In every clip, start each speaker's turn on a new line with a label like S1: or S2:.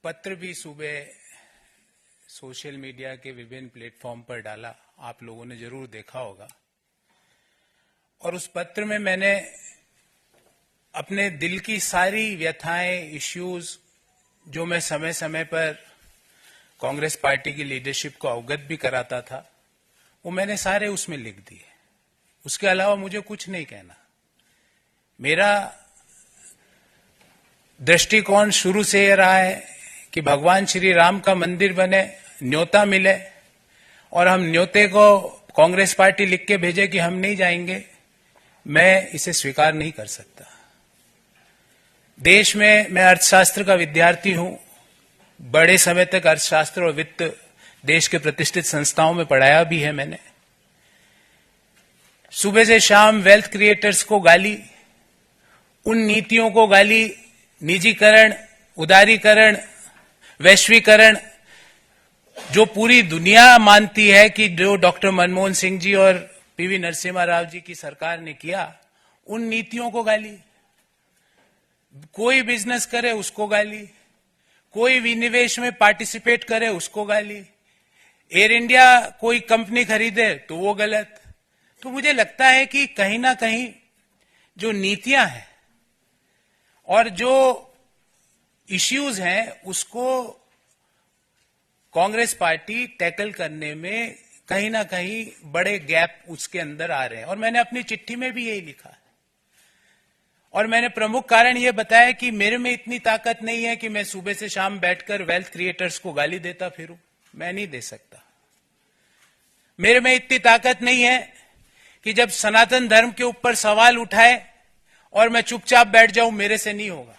S1: पत्र भी सुबह सोशल मीडिया के विभिन्न प्लेटफॉर्म पर डाला, आप लोगों ने जरूर देखा होगा। और उस पत्र में मैंने अपने दिल की सारी व्यथाएं, इश्यूज जो मैं समय समय पर कांग्रेस पार्टी की लीडरशिप को अवगत भी कराता था, वो मैंने सारे उसमें लिख दिए। उसके अलावा मुझे कुछ नहीं कहना। मेरा दृष्टिकोण शुरू से यह रहा है कि भगवान श्री राम का मंदिर बने, न्योता मिले और हम न्योते को कांग्रेस पार्टी लिख के भेजे कि हम नहीं जाएंगे, मैं इसे स्वीकार नहीं कर सकता। देश में मैं अर्थशास्त्र का विद्यार्थी हूं, बड़े समय तक अर्थशास्त्र और वित्त देश के प्रतिष्ठित संस्थाओं में पढ़ाया भी है मैंने। सुबह से शाम वेल्थ क्रिएटर्स को गाली, उन नीतियों को गाली, निजीकरण, उदारीकरण, वैश्वीकरण, जो पूरी दुनिया मानती है कि जो डॉक्टर मनमोहन सिंह जी और पीवी नरसिम्हा राव जी की सरकार ने किया, उन नीतियों को गाली। कोई बिजनेस करे उसको गाली, कोई विनिवेश में पार्टिसिपेट करे उसको गाली, एयर इंडिया कोई कंपनी खरीदे तो वो गलत। तो मुझे लगता है कि कहीं ना कहीं जो नीतियां हैं और जो इश्यूज हैं उसको कांग्रेस पार्टी टैकल करने में कहीं ना कहीं बड़े गैप उसके अंदर आ रहे हैं। और मैंने अपनी चिट्ठी में भी यही लिखा है। और मैंने प्रमुख कारण यह बताया कि मेरे में इतनी ताकत नहीं है कि मैं सुबह से शाम बैठकर वेल्थ क्रिएटर्स को गाली देता फिरूं, मैं नहीं दे सकता। मेरे में इतनी ताकत नहीं है कि जब सनातन धर्म के ऊपर सवाल उठाए और मैं चुपचाप बैठ जाऊं, मेरे से नहीं होगा।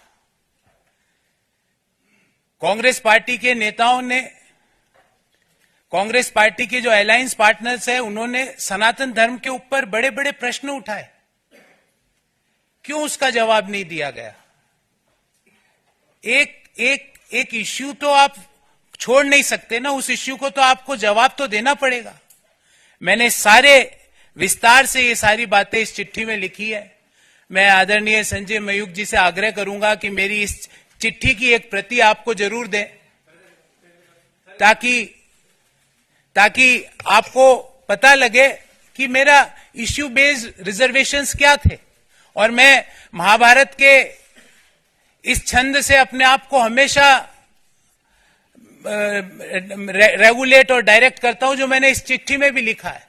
S1: कांग्रेस पार्टी के नेताओं ने, कांग्रेस पार्टी के जो अलायंस पार्टनर्स हैं, उन्होंने सनातन धर्म के ऊपर बड़े बड़े प्रश्न उठाए, क्यों उसका जवाब नहीं दिया गया? एक इश्यू तो आप छोड़ नहीं सकते ना, उस इश्यू को तो आपको जवाब तो देना पड़ेगा। मैंने सारे विस्तार से ये सारी बातें इस चिट्ठी में लिखी है। मैं आदरणीय संजय मयूख जी से आग्रह करूंगा कि मेरी इस चिट्ठी की एक प्रति आपको जरूर दें, ताकि आपको पता लगे कि मेरा इश्यू बेस्ड रिजर्वेशंस क्या थे। और मैं महाभारत के इस छंद से अपने आप को हमेशा रेगुलेट और डायरेक्ट करता हूं, जो मैंने इस चिट्ठी में भी लिखा है।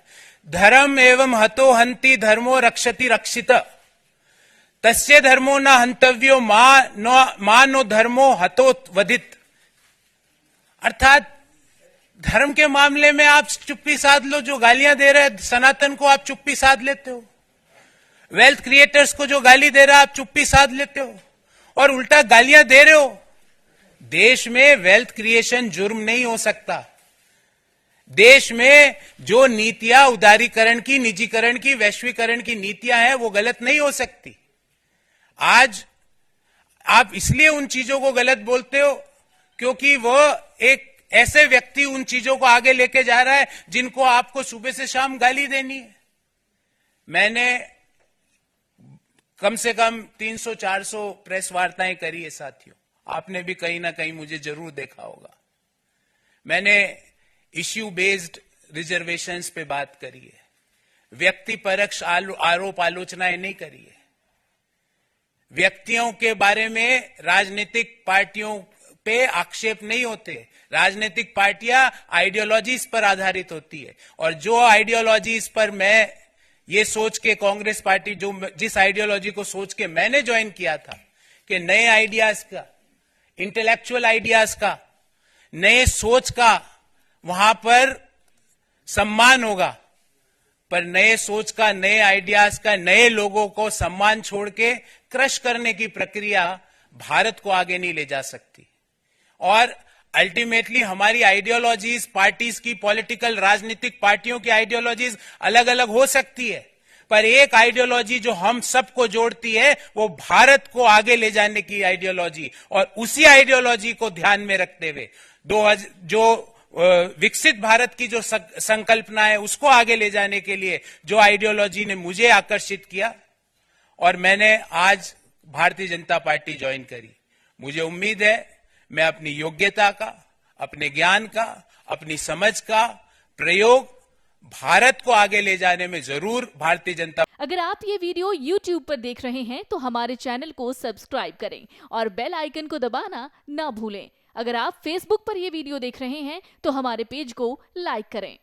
S1: धर्म एवं हतो हंति धर्मो रक्षति रक्षित, तस्य धर्मो न हंतव्यो मा नो धर्मो हतो वधित। अर्थात धर्म के मामले में आप चुप्पी साध लो, जो गालियां दे रहे हैं सनातन को आप चुप्पी साध लेते हो, वेल्थ क्रिएटर्स को जो गाली दे रहा है आप चुप्पी साध लेते हो, और उल्टा गालियां दे रहे हो। देश में वेल्थ क्रिएशन जुर्म नहीं हो सकता। देश में जो नीतियां उदारीकरण की, निजीकरण की, वैश्वीकरण की नीतियां हैं, वो गलत नहीं हो सकती। आज आप इसलिए उन चीजों को गलत बोलते हो क्योंकि वो एक ऐसे व्यक्ति उन चीजों को आगे लेके जा रहा है जिनको आपको सुबह से शाम गाली देनी है। मैंने कम से कम 300-400 प्रेस वार्ताएं करी है साथियों, आपने भी कहीं ना कहीं मुझे जरूर देखा होगा। मैंने इश्यू बेस्ड रिजर्वेशंस पे बात करी है, व्यक्ति परक्ष आरोप आलोचनाएं नहीं करी है। व्यक्तियों के बारे में राजनीतिक पार्टियों पे आक्षेप नहीं होते। राजनीतिक पार्टियां आइडियोलॉजीज पर आधारित होती है, और जो आइडियोलॉजीज पर मैं ये सोच के कांग्रेस पार्टी, जिस आइडियोलॉजी को सोच के मैंने ज्वाइन किया था कि नए आइडियाज का, इंटेलेक्चुअल आइडियाज का, नए सोच का वहां पर सम्मान होगा, पर नए सोच का, नए आइडियाज का, नए लोगों को सम्मान छोड़ के क्रश करने की प्रक्रिया भारत को आगे नहीं ले जा सकती। और अल्टीमेटली हमारी आइडियोलॉजीज, पार्टीज की, पॉलिटिकल राजनीतिक पार्टियों की आइडियोलॉजीज अलग अलग हो सकती है, पर एक आइडियोलॉजी जो हम सबको जोड़ती है वो भारत को आगे ले जाने की आइडियोलॉजी, और उसी आइडियोलॉजी को ध्यान में रखते हुए जो विकसित भारत की जो संकल्पना है उसको आगे ले जाने के लिए जो आइडियोलॉजी ने मुझे आकर्षित किया, और मैंने आज भारतीय जनता पार्टी ज्वाइन करी। मुझे उम्मीद है मैं अपनी योग्यता का, अपने ज्ञान का, अपनी समझ का प्रयोग भारत को आगे ले जाने में जरूर भारतीय जनता।
S2: अगर आप ये वीडियो YouTube पर देख रहे हैं तो हमारे चैनल को सब्सक्राइब करें और बेल आइकन को दबाना ना भूलें। अगर आप Facebook पर ये वीडियो देख रहे हैं तो हमारे पेज को लाइक करें।